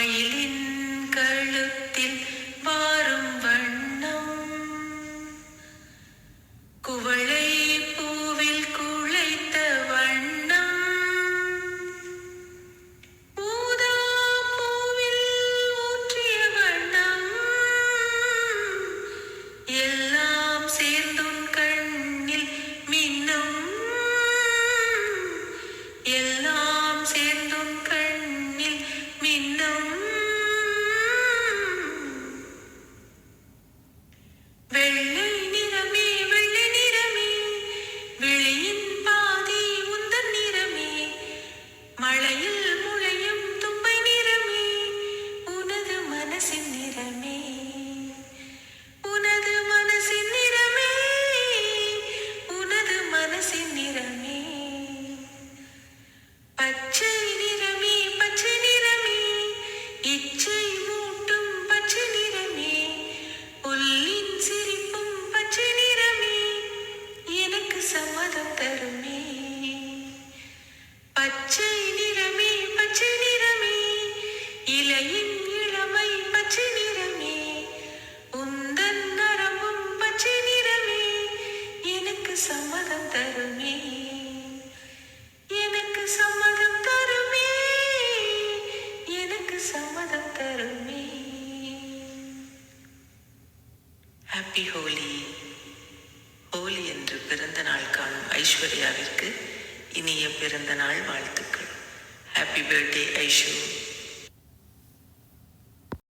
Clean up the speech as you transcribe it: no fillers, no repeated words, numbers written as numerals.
மயிலின் கழுத்தில் வாரும் வண்ணம் குவளை பூவில் குழைத்த வண்ணம் ஊதா பூவில் ஊற்றிய வண்ணம் எல்லாம் சேர்ந்தும் கண்ணில் மின்னும் எல்லாம் சேர்ந்தும் கண்ணில் மின்னும் வெள்ளை நிறமே வெள்ளை நிறமே விழியின் பாதி உந்தன் நிறமே மழையில் முளையும் தும்பை நிறமே உனது மனசின் நிறமே உனது மனசின் நிறமே உனது மனசின் நிறமே பச்சை நிறமே பச்சை நிறமே இச்சை மூட்டும் பச்சை நிறமே புல்லின் சிரிப்பும் பச்சை நிறமே எனக்கு சம்மதம் தருமே பச்சை நிறமே பச்சை நிறமே இலையின் இளமை பச்சை நிறமே உந்தன் நரம்பும் பச்சை நிறமே எனக்கு சம்மதம் தருமே எனக்கு சம்மதம் தருமே எனக்கு சம்மதம் தருமே. ஹாப்பி ஹோலி. ஹோலி என்று பிறந்த நாள் காணும் ஐஸ்வர்யாவிற்கு இனிய பிறந்த நாள் வாழ்த்துக்கள். Happy birthday Aishu.